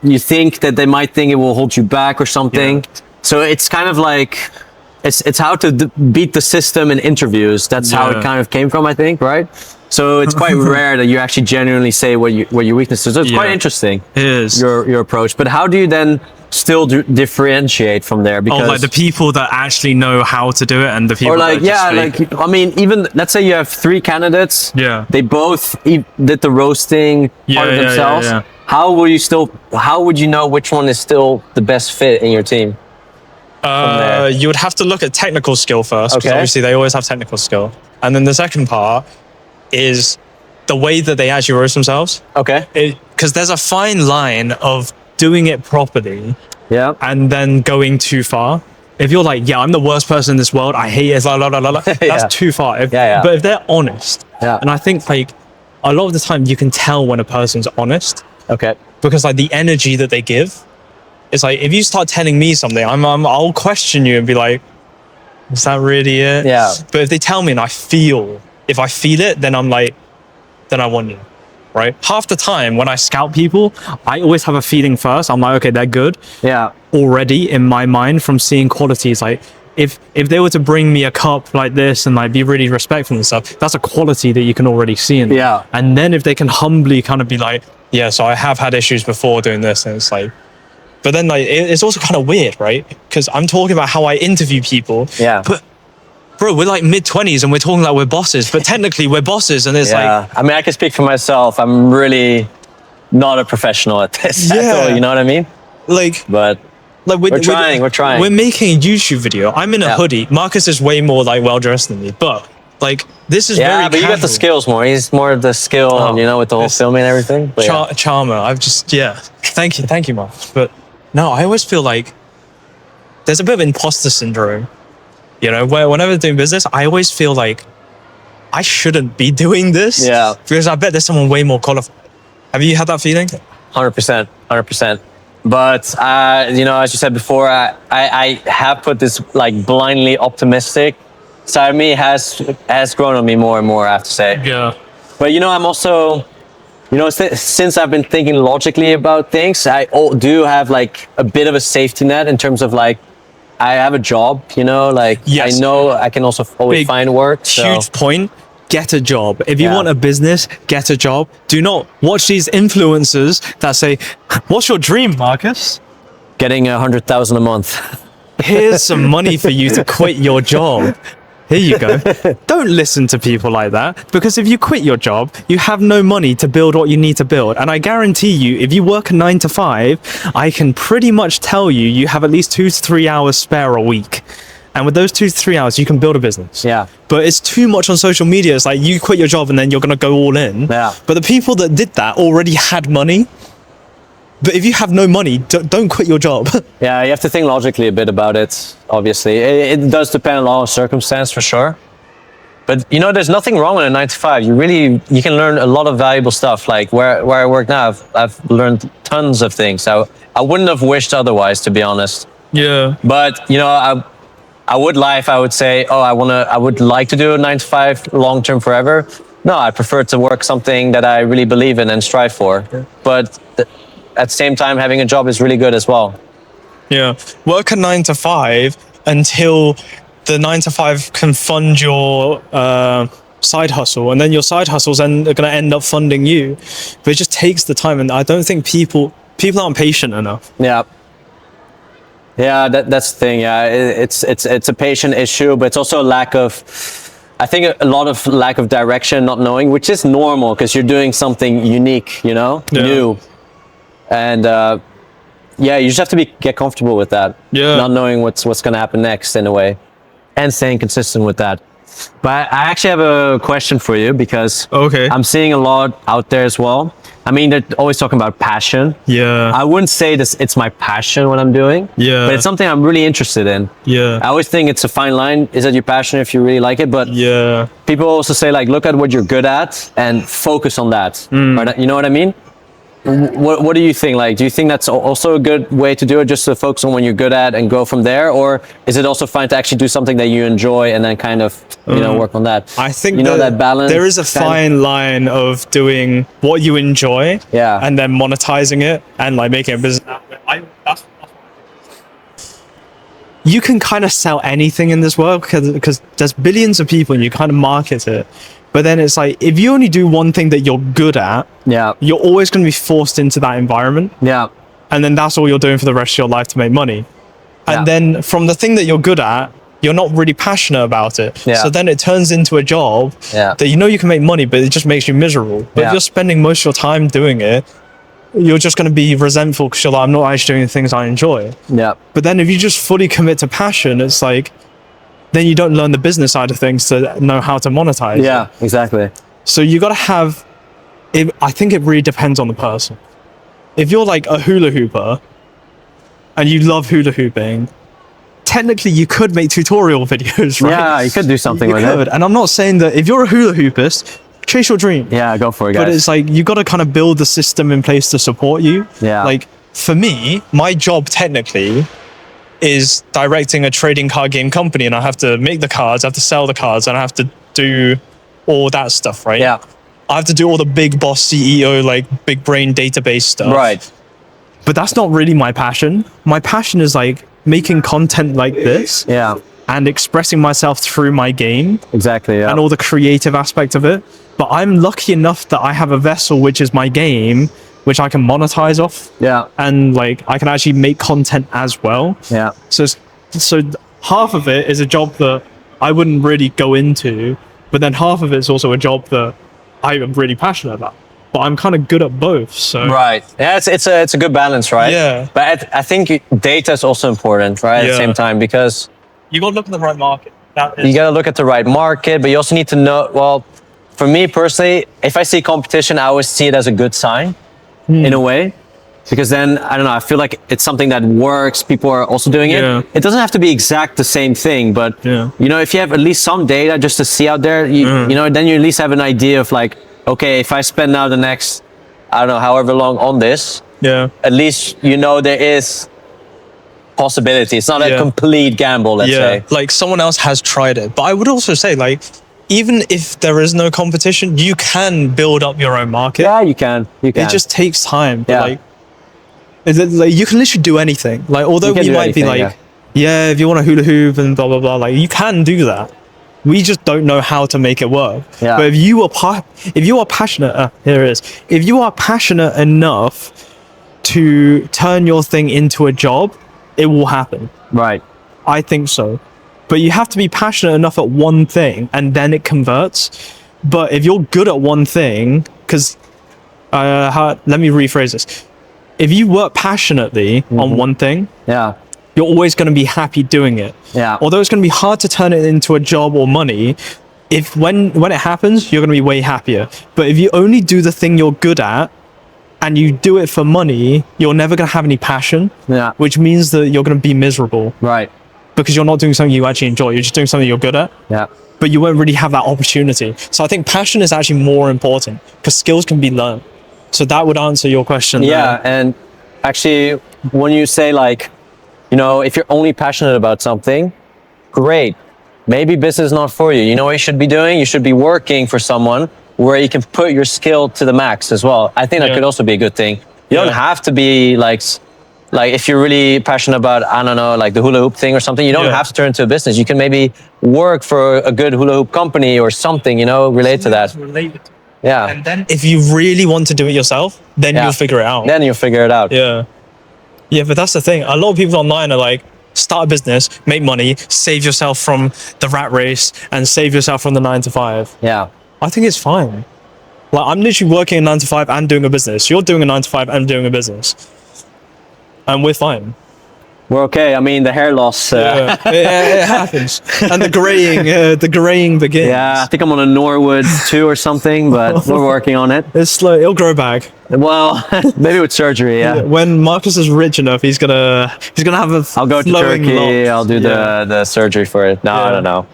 you think that they might think it will hold you back or something. Yeah. So it's kind of like, it's how to beat the system in interviews. That's how it Yeah. kind of came from, I think, right? So it's quite rare that you actually genuinely say what your weakness is. So it's quite Yeah. interesting. It is. Your approach. But how do you then still differentiate from there? Because Oh, like the people that actually know how to do it and the people or like, that yeah, just fake. like, I mean, even let's say you have 3 candidates. Yeah. They both did the roasting part of Yeah, yeah, themselves. yeah. How would you know which one is still the best fit in your team? there? You would have to look at technical skill first, because Okay. obviously they always have technical skill. And then the second part is the way that they actually roast themselves. Okay. Because there's a fine line of doing it properly Yeah. and then going too far. If you're like, yeah, I'm the worst person in this world, I hate it, la, la, la, la, la, that's Yeah. too far. Yeah. But if they're honest, Yeah. and I think like a lot of the time you can tell when a person's honest, Okay. because like the energy that they give, it's like if you start telling me something, I'll question you and be like, is that really it? Yeah. But if they tell me and if I feel it, then I'm like, then I want you, right? Half the time when I scout people, I always have a feeling first. I'm like, okay, they're good Yeah. already in my mind from seeing qualities. Like if they were to bring me a cup like this and like be really respectful and stuff, that's a quality that you can already see in them. Yeah. And then if they can humbly kind of be like, yeah, so I have had issues before doing this, and it's like, but then like it's also kind of weird, right? Because I'm talking about how I interview people. Yeah. But bro, we're like mid-20s and we're talking like we're bosses, but technically we're bosses, and it's Yeah. I mean, I can speak for myself. I'm really not a professional at this. At Yeah. all, you know what I mean? like But we're trying, we're trying. We're making a YouTube video. I'm in a Yeah. hoodie. Marcus is way more like well dressed than me, but like this is very yeah, but you got the casual. skills more. He's more of the skill, Oh, you know, with the whole it's filming and everything. But yeah. Charmer. I've just Thank you, Marcus. But no, I always feel like there's a bit of imposter syndrome. You know, where whenever doing business, I always feel like I shouldn't be doing this. Yeah. Because I bet there's someone way more qualified. Have you had that feeling? 100%, 100%. But you know, as you said before, I have put this like blindly optimistic side of me has grown on me more and more, I have to say. Yeah. But you know, I'm also, you know, since I've been thinking logically about things, I do have like a bit of a safety net in terms of like I have a job. You know, like Yes. I know I can also always Big, find work. So. Huge point. Get a job. If you Yeah. want a business, get a job. Do not watch these influencers that say, what's your dream, Marcus? Getting 100,000 a month. Here's some money for you to quit your job. Here you go. Don't listen to people like that, because if you quit your job, you have no money to build what you need to build. And I guarantee you, if you work a 9 to 5, I can pretty much tell you have at least 2 to 3 hours spare a week. And with those 2 to 3 hours, you can build a business. Yeah. But it's too much on social media. It's like you quit your job and then you're going to go all in. Yeah. But the people that did that already had money. But if you have no money, don't quit your job. Yeah, you have to think logically a bit about it, obviously. It does depend a lot on circumstance, for sure. But, you know, there's nothing wrong with a 9 to 5. You can learn a lot of valuable stuff. Like where I work now, I've learned tons of things. I wouldn't have wished otherwise, to be honest. Yeah. But you know, I would lie if I would say, oh, I would like to do a 9 to 5 long term forever. No, I prefer to work something that I really believe in and strive for. But at the same time, having a job is really good as well. Yeah. Work a 9 to 5 until the 9 to 5 can fund your side hustle, and then your side hustles and are going to end up funding you. But it just takes the time, and I don't think people aren't patient enough. Yeah. Yeah, that's the thing. Yeah, it's a patient issue, but it's also a lack of, I think a lot of lack of direction, not knowing, which is normal because you're doing something unique, you know, new, and yeah, you just have to get comfortable with that. Yeah, not knowing what's going to happen next in a way, and staying consistent with that. But I actually have a question for you because I'm seeing a lot out there as well. I mean, they're always talking about passion. Yeah. I wouldn't say it's my passion what I'm doing. Yeah. But it's something I'm really interested in. Yeah. I always think it's a fine line. Is that your passion if you really like it? But yeah, people also say like, look at what you're good at and focus on that. Right? You know what I mean? What do you think? Like, do you think that's also a good way to do it, just to focus on what you're good at and go from there? Or is it also fine to actually do something that you enjoy and then kind of, you know, work on that? I think you know that balance. There is a fine line of doing what you enjoy, and then monetizing it and like making a business. You can kind of sell anything in this world because there's billions of people and you kind of market it. But then it's like, if you only do one thing that you're good at, you're always going to be forced into that environment. Yeah. And then that's all you're doing for the rest of your life to make money. And then from the thing that you're good at, you're not really passionate about it. Yeah. So then it turns into a job that you know you can make money, but it just makes you miserable. But if you're spending most of your time doing it, you're just going to be resentful because you're like, I'm not actually doing the things I enjoy. Yeah. But then if you just fully commit to passion, it's like, then you don't learn the business side of things to know how to monetize. Yeah, exactly. So you got to have, I think it really depends on the person. If you're like a hula hooper and you love hula hooping, technically you could make tutorial videos, right? Yeah, you could do something with it. And I'm not saying that if you're a hula hoopist, chase your dream. Yeah, go for it, guys. But it's like, you got to kind of build the system in place to support you. Yeah. Like for me, my job technically is directing a trading card game company, and I have to make the cards, I have to sell the cards, and I have to do all that stuff, right? Yeah. I have to do all the big boss CEO, like big brain database stuff. Right. But that's not really my passion. My passion is like making content like this. Yeah. And expressing myself through my game. Exactly, yeah. And all the creative aspect of it. But I'm lucky enough that I have a vessel, which is my game, which I can monetize off. Yeah. And like, I can actually make content as well. Yeah. So half of it is a job that I wouldn't really go into, but then half of it's also a job that I am really passionate about. But I'm kind of good at both. So right. Yeah, it's a good balance, right? Yeah. But I think data is also important, right? At the same time, because you got to look at the right market. You got to look at the right market, but you also need to know, well, for me personally, if I see competition, I always see it as a good sign in a way. Because then, I don't know, I feel like it's something that works. People are also doing it. It doesn't have to be exact the same thing, but you know, if you have at least some data just to see out there, you know, then you at least have an idea of like, okay, if I spend now the next, I don't know, however long on this, at least you know there is possibility. It's not a complete gamble, let's say. Like someone else has tried it. But I would also say, like, even if there is no competition, you can build up your own market. Yeah, you can. It just takes time. But like you can literally do anything. Like, although we might be like, if you want to hula hoop and blah blah blah, like you can do that. We just don't know how to make it work. But if you are passionate, here it is. If you are passionate enough to turn your thing into a job, it will happen. Right. I think so. But you have to be passionate enough at one thing, and then it converts. But if you're good at one thing, because let me rephrase this. If you work passionately on one thing, you're always going to be happy doing it. Although it's going to be hard to turn it into a job or money, if when it happens, you're going to be way happier. But if you only do the thing you're good at and you do it for money, you're never going to have any passion. Which means that you're going to be miserable. Right. Because you're not doing something you actually enjoy. You're just doing something you're good at. But you won't really have that opportunity. So I think passion is actually more important because skills can be learned. So that would answer your question. And actually, when you say like, you know, if you're only passionate about something, great. Maybe business is not for you. You know what you should be doing? You should be working for someone where you can put your skill to the max as well. I think that could also be a good thing. You don't have to be like if you're really passionate about, I don't know, like the hula hoop thing or something, you don't have to turn into a business. You can maybe work for a good hula hoop company or something, you know, relate to that. Yeah. And then if you really want to do it yourself, then you'll figure it out. Then you'll figure it out. Yeah. Yeah, but that's the thing. A lot of people online are like, start a business, make money, save yourself from the rat race and save yourself from the 9 to 5. Yeah. I think it's fine. Like, I'm literally working a 9 to 5 and doing a business. You're doing a 9 to 5 and doing a business. And we're fine. We're okay. I mean, the hair loss. It happens. And the graying begins. Yeah, I think I'm on a Norwood 2 or something, but we're working on it. It's slow. It'll grow back. Well, maybe with surgery, yeah. When Marcus is rich enough, he's gonna have a I'll go to Turkey. lock. I'll do the surgery for it. No, I don't know.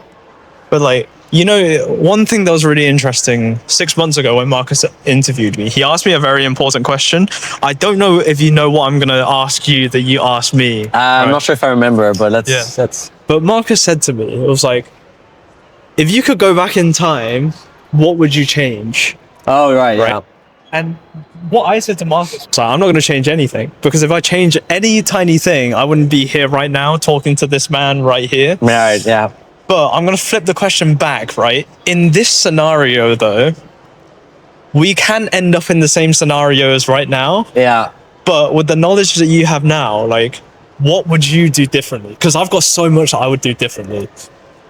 But like, you know, one thing that was really interesting 6 months ago when Marcus interviewed me, he asked me a very important question. I don't know if you know what I'm going to ask you that you asked me. I'm not sure if I remember, but that's. But Marcus said to me, it was like, if you could go back in time, what would you change? Oh, right. Yeah. And what I said to Marcus was, I'm not going to change anything, because if I change any tiny thing, I wouldn't be here right now talking to this man right here. Right, yeah. But I'm going to flip the question back, right? In this scenario, though, we can end up in the same scenario as right now. Yeah. But with the knowledge that you have now, like, what would you do differently? Because I've got so much I would do differently.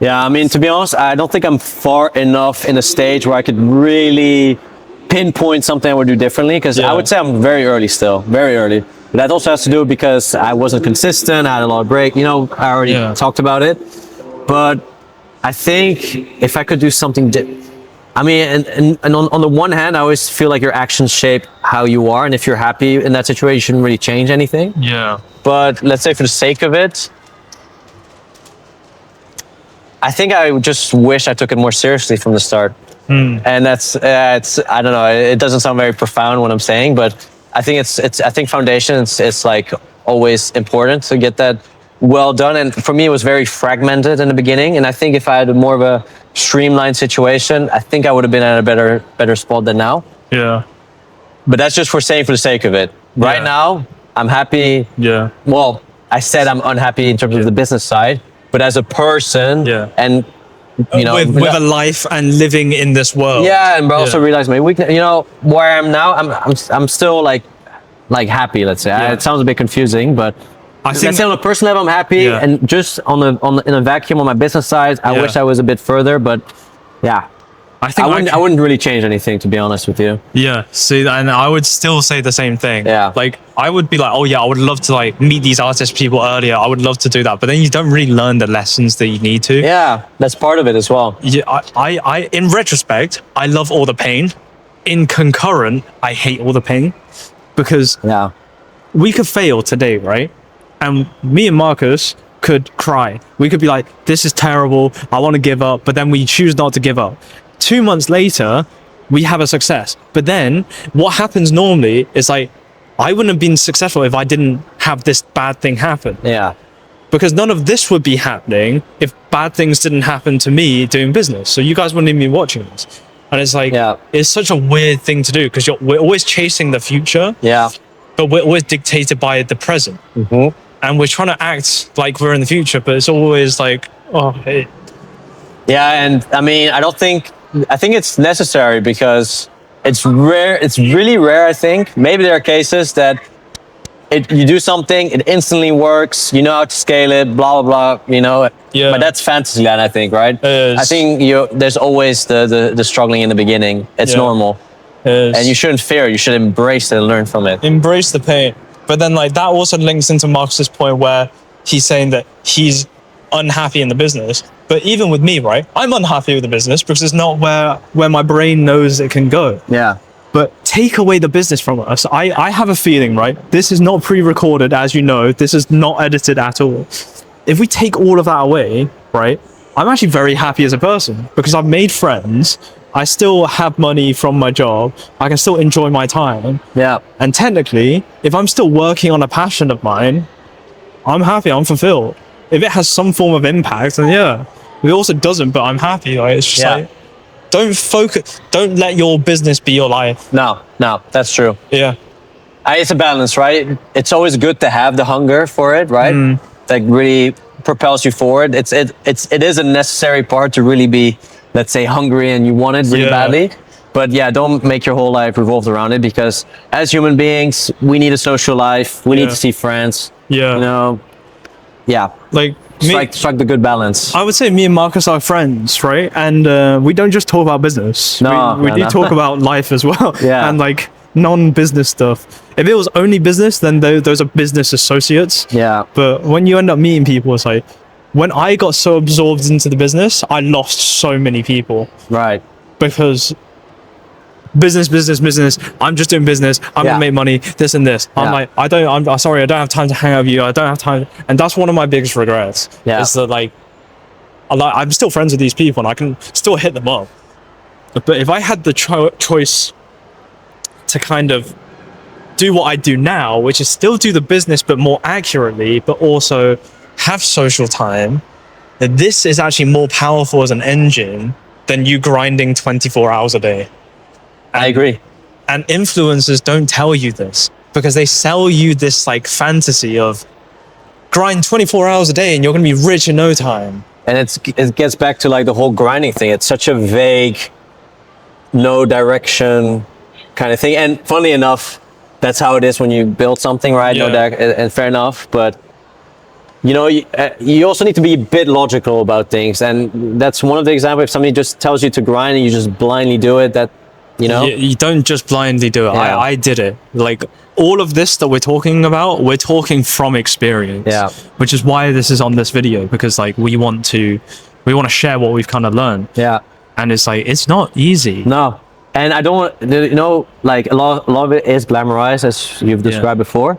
Yeah, I mean, to be honest, I don't think I'm far enough in a stage where I could really pinpoint something I would do differently. Because I would say I'm very early still, very early. But that also has to do because I wasn't consistent, I had a lot of break. You know, I already talked about it. But I think if I could do something, I mean, and on the one hand, I always feel like your actions shape how you are, and if you're happy in that situation, you shouldn't really change anything. Yeah. But let's say for the sake of it, I think I just wish I took it more seriously from the start. And that's it's I don't know. It doesn't sound very profound what I'm saying, but I think I think foundations is like always important to get that well done. And for me, it was very fragmented in the beginning. And I think if I had more of a streamlined situation, I think I would have been at a better spot than now. Yeah. But that's just for saying for the sake of it. Right now, I'm happy. Yeah. Well, I said I'm unhappy in terms of the business side, but as a person, and you know, with a life and living in this world. Yeah, and but also realize my weakness. You know, where I am now, I'm still like happy. Let's say it sounds a bit confusing, but I think, let's say on a personal level, I'm happy, and just in a vacuum on my business side, I wish I was a bit further. But I think I wouldn't really change anything, to be honest with you. Yeah, see, and I would still say the same thing. Yeah, like I would be like, oh yeah, I would love to like meet these artist people earlier. I would love to do that, but then you don't really learn the lessons that you need to. Yeah, that's part of it as well. Yeah, I in retrospect, I love all the pain. In concurrent, I hate all the pain, because we could fail today, right? And me and Marcus could cry. We could be like, this is terrible, I want to give up, but then we choose not to give up. 2 months later, we have a success. But then what happens normally is like, I wouldn't have been successful if I didn't have this bad thing happen. Yeah. Because none of this would be happening if bad things didn't happen to me doing business. So you guys wouldn't even be watching this. And it's like, it's such a weird thing to do, because we're always chasing the future. Yeah. But we're always dictated by the present. Mm-hmm. And we're trying to act like we're in the future, but it's always like, oh, hey. Yeah, and I mean, I think it's necessary, because it's rare. It's really rare, I think. Maybe there are cases that you do something, it instantly works, you know how to scale it, blah, blah, blah, you know. Yeah. But that's fantasy land, I think, right? I think there's always the struggling in the beginning. It's normal. And you shouldn't fear, you should embrace it and learn from it. Embrace the pain. But then like that also links into Marcus's point where he's saying that he's unhappy in the business. But even with me, right? I'm unhappy with the business because it's not where my brain knows it can go. Yeah. But take away the business from us. I have a feeling, right? This is not pre-recorded, as you know. This is not edited at all. If we take all of that away, right? I'm actually very happy as a person, because I've made friends. I still have money from my job. I can still enjoy my time. Yeah. And technically, if I'm still working on a passion of mine, I'm happy, I'm fulfilled. If it has some form of impact, then yeah. If it also doesn't, but I'm happy. Like it's just like, don't let your business be your life. No, that's true. Yeah. It's a balance, right? It's always good to have the hunger for it, right? That really propels you forward. It is a necessary part to really be, let's say, hungry and you want it really badly. But yeah, don't make your whole life revolve around it, because as human beings, we need a social life. We need to see friends. Yeah. You know. Yeah. Like strike the good balance. I would say me and Marcus are friends, right? And we don't just talk about business. We do talk about life as well. Yeah. And like non-business stuff. If it was only business, then those are business associates. Yeah. But when you end up meeting people, it's like, when I got so absorbed into the business, I lost so many people. Right. Because business, I'm just doing business, I'm gonna make money, this and this. I'm like, I'm sorry, I don't have time to hang out with you, I don't have time. And that's one of my biggest regrets. Is that like I'm still friends with these people and I can still hit them up. But if I had the choice to kind of do what I do now, which is still do the business but more accurately, but also have social time, that this is actually more powerful as an engine than you grinding 24 hours a day. I agree. And influencers don't tell you this, because they sell you this like fantasy of grind 24 hours a day and you're going to be rich in no time. And it gets back to like the whole grinding thing. It's such a vague, no direction kind of thing. And funnily enough, that's how it is when you build something, right? Yeah. And fair enough. But you know, you also need to be a bit logical about things. And that's one of the examples. If somebody just tells you to grind and you just blindly do it, that, you know, you don't just blindly do it. Yeah. I did it. Like all of this that we're talking about, we're talking from experience. Yeah. Which is why this is on this video, because like we want to share what we've kind of learned. Yeah. And it's like, it's not easy. No. And I don't, you know, like a lot of it is glamorized, as you've described before.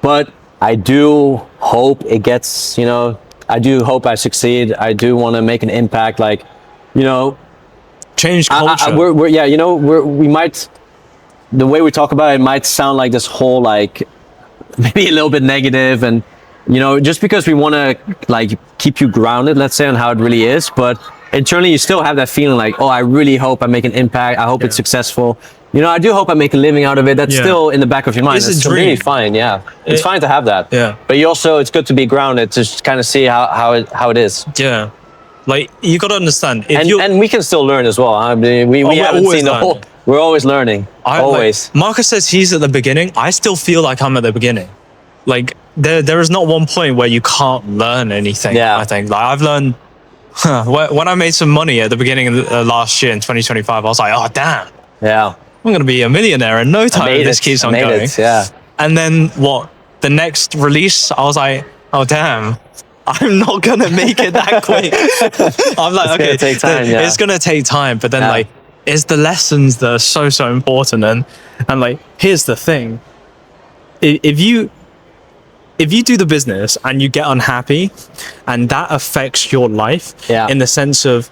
But I do hope it gets, you know, I do hope I succeed. I do want to make an impact, like, you know, change culture. You know, we might, the way we talk about it might sound like this whole, like, maybe a little bit negative, and, you know, just because we want to like keep you grounded, let's say, on how it really is, but internally you still have that feeling like, oh, I really hope I make an impact. I hope it's successful. You know, I do hope I make a living out of it. That's still in the back of your mind. It's a really dream. fine. Yeah. It's fine to have that. Yeah. But you also, it's good to be grounded to kind of see how it is. Yeah. Like, you got to understand. And we can still learn as well. I mean, we haven't seen the whole, we're always learning. Always. Like, Marcus says he's at the beginning. I still feel like I'm at the beginning. Like, there is not one point where you can't learn anything. Yeah. I think. Like, I've learned, when I made some money at the beginning of last year in 2025, I was like, oh, damn. Yeah. I'm going to be a millionaire in no time if this keeps on going. Yeah. And then the next release, I was like, oh, damn. I'm not going to make it that quick. I'm like, okay, take time, it's going to take time. But then like, it's the lessons that are so important. And like, here's the thing. If you do the business and you get unhappy and that affects your life in the sense of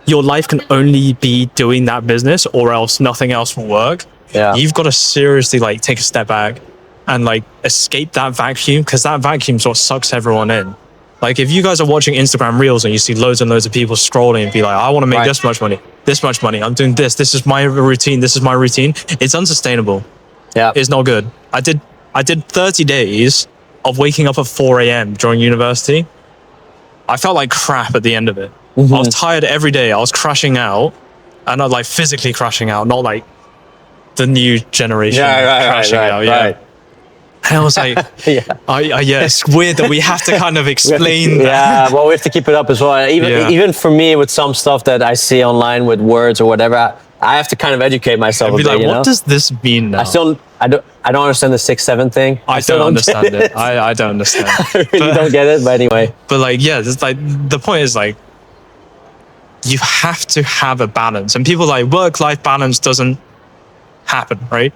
your life can only be doing that business or else nothing else will work. Yeah. You've got to seriously like take a step back and like escape that vacuum, because that vacuum sort of sucks everyone in. Like if you guys are watching Instagram Reels and you see loads and loads of people scrolling and be like, I want to make this much money, I'm doing this is my routine, it's unsustainable. Yeah. It's not good. I did 30 days of waking up at 4 a.m. during university. I felt like crap at the end of it. I was tired every day. I was crashing out, and not like physically crashing out, not like the new generation crashing out. Yeah. And I was like, it's weird that we have to kind of explain that. Yeah, well, we have to keep it up as well. Even for me, with some stuff that I see online with words or whatever, I have to kind of educate myself. Be like, what does this mean now? I don't understand the 6-7 thing. I don't understand it. I don't understand. I really don't get it, but anyway. But like, yeah, it's like the point is like, you have to have a balance, and people like work-life balance doesn't happen, right?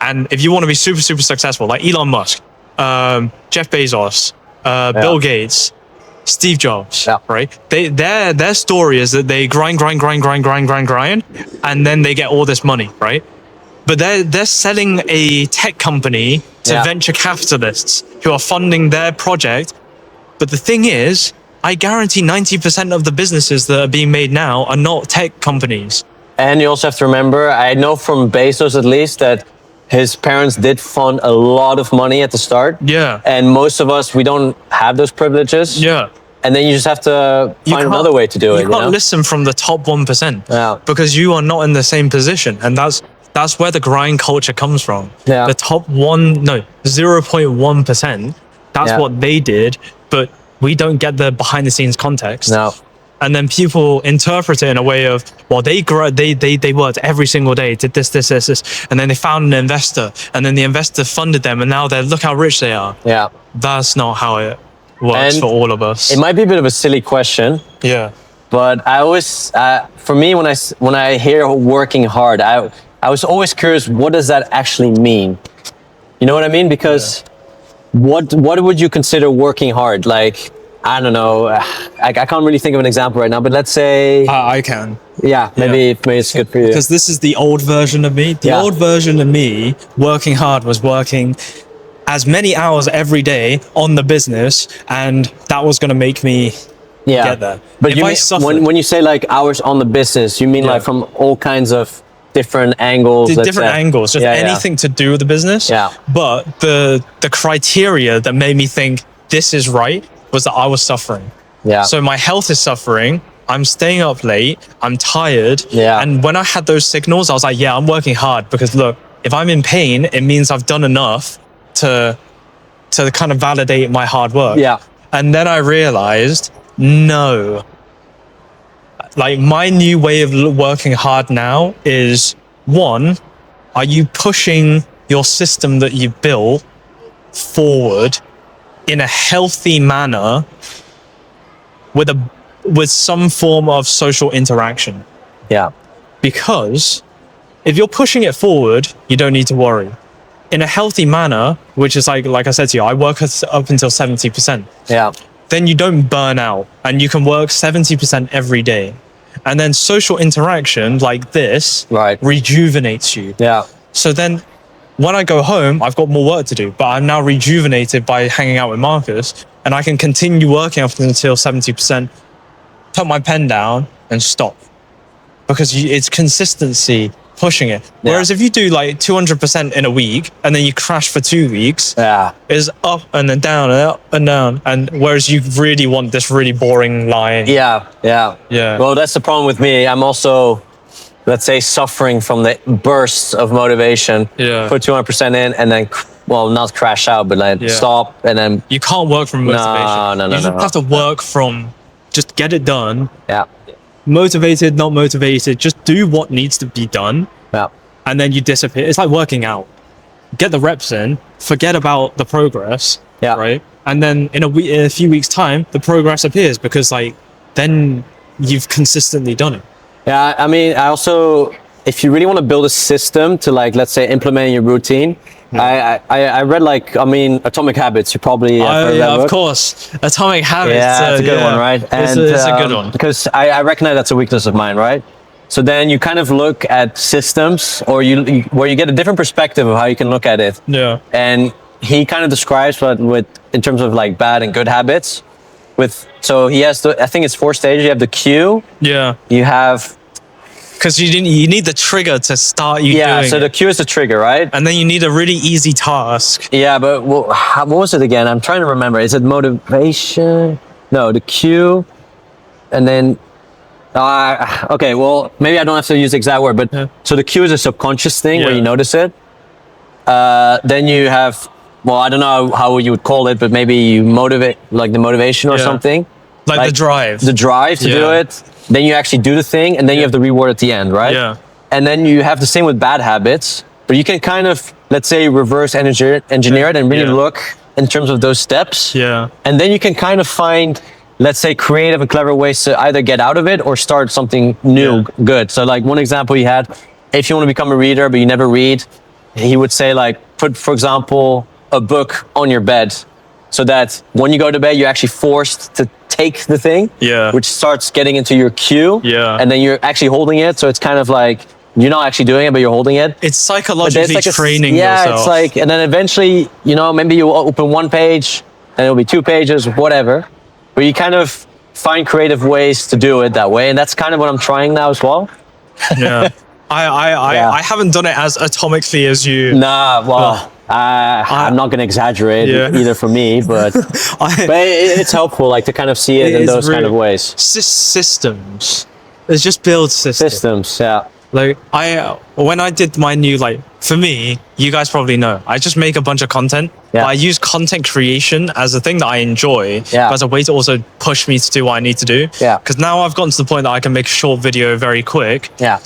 And if you want to be super successful, like Elon Musk, Jeff Bezos, Bill Gates, Steve Jobs, right? Their story is that they grind, and then they get all this money, right? But they're selling a tech company to venture capitalists who are funding their project. But the thing is, I guarantee 90% of the businesses that are being made now are not tech companies. And you also have to remember, I know from Bezos at least, that his parents did fund a lot of money at the start. Yeah. And most of us, we don't have those privileges. Yeah. And then you just have to find another way to do it. You can't listen from the top 1%. Yeah. Because you are not in the same position. And that's where the grind culture comes from. Yeah. The top 0.1%, that's what they did, but we don't get the behind the scenes context. No. And then people interpret it in a way of, well, they worked every single day, did this, and then they found an investor, and then the investor funded them, and now look how rich they are. Yeah. That's not how it works for all of us. It might be a bit of a silly question. Yeah. But I always, for me, when I hear working hard, I was always curious, what does that actually mean? You know what I mean? Because what would you consider working hard? Like, I don't know. I can't really think of an example right now, but let's say... I can. Yeah, maybe it's good for you. Because this is the old version of me. The old version of me, working hard, was working as many hours every day on the business, and that was going to make me get there. But when you say like hours on the business, you mean like from all kinds of different angles? Different angles, just anything to do with the business. Yeah. But the criteria that made me think this is right was that I was suffering. Yeah. So my health is suffering. I'm staying up late. I'm tired. Yeah. And when I had those signals, I was like, yeah, I'm working hard, because look, if I'm in pain, it means I've done enough to kind of validate my hard work. Yeah. And then I realized, no. Like, my new way of working hard now is, one, are you pushing your system that you built forward in a healthy manner with some form of social interaction? Yeah. Because if you're pushing it forward, you don't need to worry. In a healthy manner, which is like I said to you, I work up until 70%. Yeah. Then you don't burn out, and you can work 70% every day. And then social interaction like this rejuvenates you. Yeah. So then when I go home, I've got more work to do, but I'm now rejuvenated by hanging out with Marcus, and I can continue working up until 70%, put my pen down and stop. Because it's consistency pushing it. Yeah. Whereas if you do like 200% in a week and then you crash for 2 weeks, it's up and then down and up and down. And whereas you really want this really boring line. Yeah. Well, that's the problem with me. I'm also, let's say, suffering from the bursts of motivation. Yeah. Put 200% in and then, well, not crash out, but like stop and then... You can't work from motivation. No. You just have to work from just get it done. Yeah. Motivated, not motivated, just do what needs to be done. Yeah. And then you disappear. It's like working out. Get the reps in, forget about the progress. Yeah. Right. And then in a few weeks' time, the progress appears, because like then you've consistently done it. Yeah. I mean, I also, if you really want to build a system to, like, let's say, implement your routine, I read, like, I mean, Atomic Habits. You probably have heard that book. Of course, Atomic Habits. Yeah, it's a good one, right? And it's a good one, because I recognize that's a weakness of mine, right? So then you kind of look at systems, or where you get a different perspective of how you can look at it. Yeah. And he kind of describes in terms of like bad and good habits. So he has I think it's 4 stages. You have the cue. Yeah. You have. Because you need the trigger to start you doing it. Yeah, so the cue is the trigger, right? And then you need a really easy task. Yeah, but what was it again? I'm trying to remember. Is it motivation? No, the cue. And then, okay, well, maybe I don't have to use the exact word, but so the cue is a subconscious thing where you notice it. Then you have, well, I don't know how you would call it, but maybe you motivate, like the motivation or something. Like the drive. The drive to do it. Then you actually do the thing, and then you have the reward at the end, right? Yeah. And then you have the same with bad habits, but you can kind of, let's say, reverse engineer it and really look in terms of those steps. Yeah. And then you can kind of find, let's say, creative and clever ways to either get out of it or start something new, good. So like one example he had, if you want to become a reader, but you never read, he would say, like, put, for example, a book on your bed, so that when you go to bed, you're actually forced to take the thing, which starts getting into your cue, and then you're actually holding it. So it's kind of like you're not actually doing it, but you're holding it. It's But there's psychologically like training yeah, yourself. it's like, and then eventually, you know, maybe you open one page, and it'll be 2 pages, whatever. But you kind of find creative ways to do it that way, and that's kind of what I'm trying now as well. Yeah. Yeah. I haven't done it as atomically as you. Nah, well, I'm not going to exaggerate Yeah. either for me, but it's helpful, like to kind of see it in is those kind of really- ways. Systems. It's just build systems. Systems, yeah. Like when I did my new, like, for me, you guys probably know, I just make a bunch of content. Yeah. But I use content creation as a thing that I enjoy, Yeah. but as a way to also push me to do what I need to do. Yeah. Because now I've gotten to the point that I can make a short video very quick. Yeah.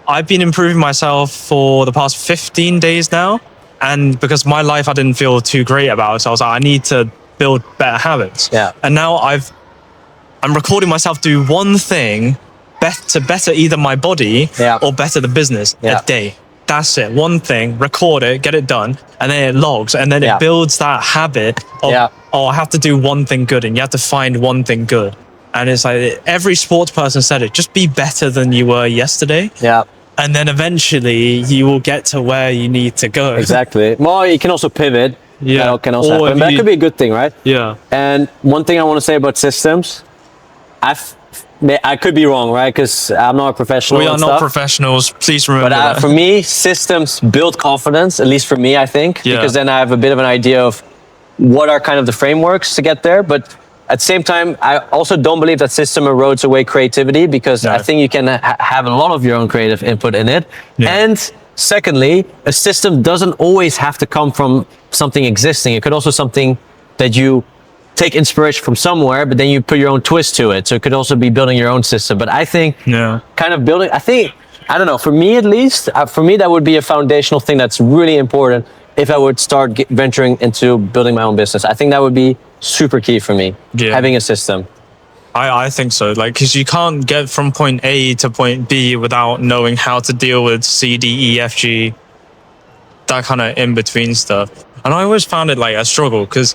I've been improving myself for the past 15 days now. And because my life I didn't feel too great about, so I was like, I need to build better habits. Yeah. And now I'm recording myself do one thing to better either my body Yeah. or better the business Yeah. a day. That's it. One thing, record it, get it done, and then it logs, and then Yeah. it builds that habit of, Yeah. oh, I have to do one thing good, and you have to find one thing good. And it's like every sports person said it, just be better than you were yesterday. Yeah. And then eventually you will get to where you need to go. Exactly. Well, you can also pivot. Yeah. That can also Or happen. if But that you- could be a good thing, right? Yeah. And one thing I want to say about systems, I could be wrong, right? Because I'm not a professional. We are and not stuff. professionals. Please remember But that. for me, systems build confidence, at least for me, I think, Yeah. because then I have a bit of an idea of what are kind of the frameworks to get there. But at the same time, I also don't believe that system erodes away creativity, because No. I think you can have a lot of your own creative input in it. Yeah. And secondly, a system doesn't always have to come from something existing. It could also something that you take inspiration from somewhere, but then you put your own twist to it. So it could also be building your own system. But I think Yeah. kind of building, I don't know, for me at least, for me that would be a foundational thing that's really important if I would start venturing into building my own business. I think that would be super key for me, Yeah. having a system. I think so. Like, because you can't get from point A to point B without knowing how to deal with C, D, E, F, G, that kind of in between stuff. And I always found it like a struggle, because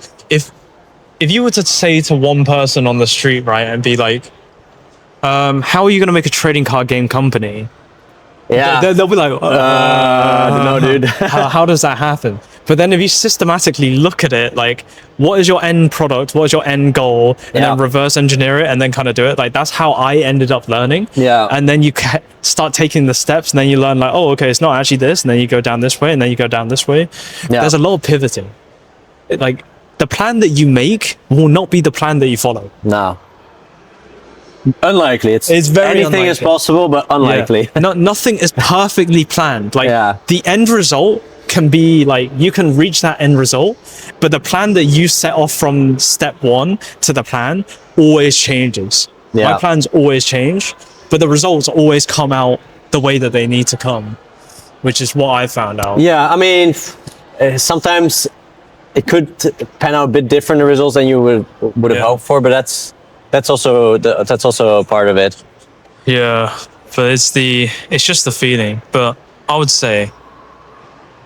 if you were to say to one person on the street, right, and be like, how are you going to make a trading card game company? Yeah. They'll be like, No, dude. how does that happen? But then if you systematically look at it, like, what is your end product? What is your end goal? And Yeah. then reverse engineer it and then kind of do it. Like, that's how I ended up learning. Yeah. And then you start taking the steps, and then you learn like, oh, okay, it's not actually this. And then you go down this way, and then you go down this way. Yeah. There's a lot of pivoting. Like, the plan that you make will not be the plan that you follow. No. Unlikely. It's very anything is unlikely. possible, but unlikely. Yeah. Nothing is perfectly planned. Like, Yeah. the end result can be like, you can reach that end result, but the plan that you set off from step one to the plan always changes. Yeah. My plans always change, but the results always come out the way that they need to come, which is what I found out. Yeah, I mean, sometimes it could pan out a bit different, the results, than you would have Yeah. hoped for, but that's also a part of it. Yeah, but it's just the feeling. But I would say,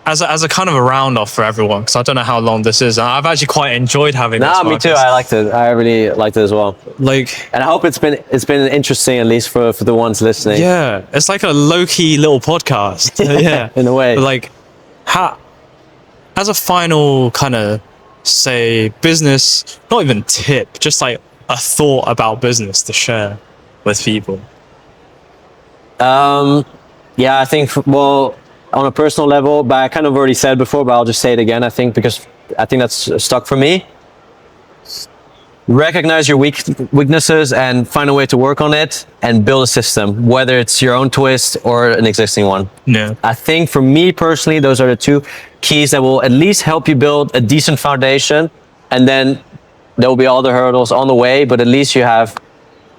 as a kind of a round off for everyone, because I don't know how long this is, and I've actually quite enjoyed having this. Nah, me too. Marcus. I liked it. I really liked it as well. Like, And I hope it's been interesting, at least for the ones listening. yeah, it's like a low key little podcast. Yeah, In a way. But like, as a final kind of say business, not even tip, just like a thought about business to share with people. Yeah, I think, well, on a personal level, but I kind of already said before, but I'll just say it again, I think, because I think that's stuck for me. Recognize your weaknesses and find a way to work on it and build a system, whether it's your own twist or an existing one. Yeah, I think for me personally, those are the two keys that will at least help you build a decent foundation, and then there will be other hurdles on the way, but at least you have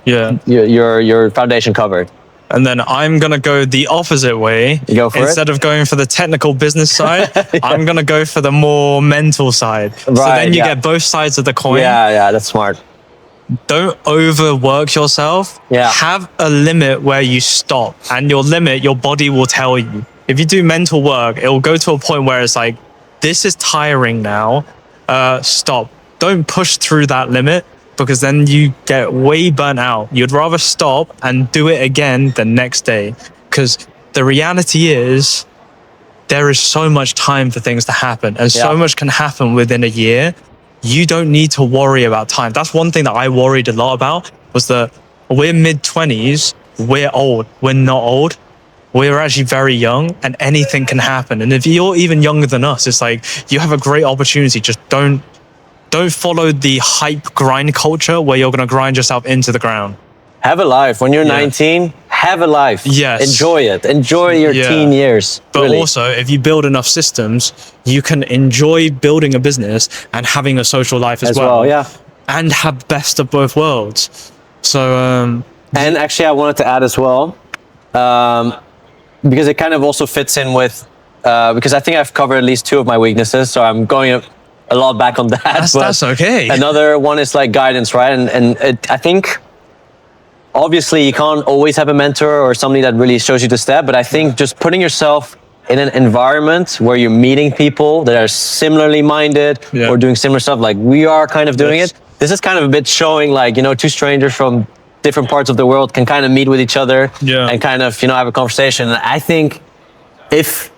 yeah. your foundation covered. And then I'm gonna go the opposite way. You go for it? Instead of going for the technical business side, I'm gonna go for the more mental side. So Right, then you yeah. get both sides of the coin. Yeah, that's smart. Don't overwork yourself. Yeah. Have a limit where you stop, and your limit, your body will tell you. If you do mental work, it will go to a point where it's like, this is tiring now. Stop. Don't push through that limit, because then you get way burnt out. You'd rather stop and do it again the next day, because the reality is there is so much time for things to happen, and so Yeah. much can happen within a year. You don't need to worry about time. That's one thing that I worried a lot about, was that we're mid-20s, we're old, we're not old. We're actually very young, and anything can happen. And if you're even younger than us, it's like you have a great opportunity. Just don't follow the hype grind culture where you're going to grind yourself into the ground. Have a life. When you're Yeah. 19, have a life. Yes. Enjoy it. Enjoy your Yeah. teen years. But really. also, if you build enough systems, you can enjoy building a business and having a social life as, as well, yeah. and have best of both worlds. So, And actually, I wanted to add as well, because it kind of also fits in with, because I think I've covered at least 2 of my weaknesses, so I'm going a lot back on that. that's okay. Another one is like guidance, right? And I think, obviously, you can't always have a mentor or somebody that really shows you the step, but I think just putting yourself in an environment where you're meeting people that are similarly minded Yeah. or doing similar stuff, like we are kind of doing Yes. it. This is kind of a bit showing, like, 2 strangers from different parts of the world can kind of meet with each other Yeah. and kind of, have a conversation. And I think if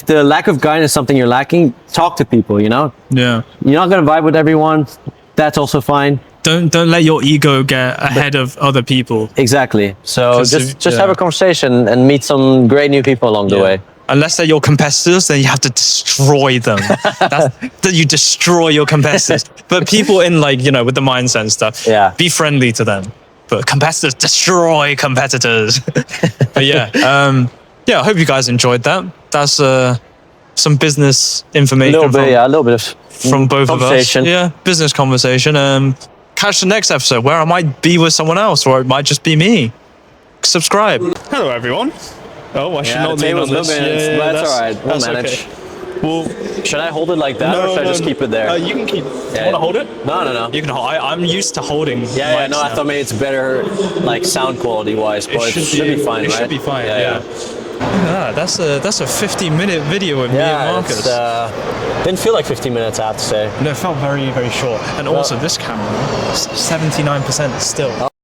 the lack of guidance is something you're lacking, talk to people, yeah. You're not going to vibe with everyone. That's also fine. Don't let your ego get ahead of other people. Exactly. So 'Cause just yeah. have a conversation and meet some great new people along the Yeah. way. Unless they're your competitors, then you have to destroy them. That you destroy your competitors. But people in with the mindset and stuff, Yeah. be friendly to them. But competitors, destroy competitors. But yeah, I hope you guys enjoyed that. That's some business A information little bit, a little bit of from both of us. conversation. Yeah, business conversation. Catch the next episode where I might be with someone else, or it might just be me. Subscribe. Hello, everyone. Oh, I should Yeah, not the lean table's on this. moving, but that's all right. We'll that's manage. okay. Well, Should I hold it like that, or should I just keep it there? You can keep. Yeah. Want to hold it? No. You can. I'm used to holding. Yeah, mics no, I now. thought maybe it's better, like sound quality wise, but it should be fine, It right? should be fine. Yeah. Ah, that's a 50-minute video with me and Yeah, Marcus. didn't feel like 15 minutes, I have to say. No, it felt very, very short. And also, this camera, 79% still.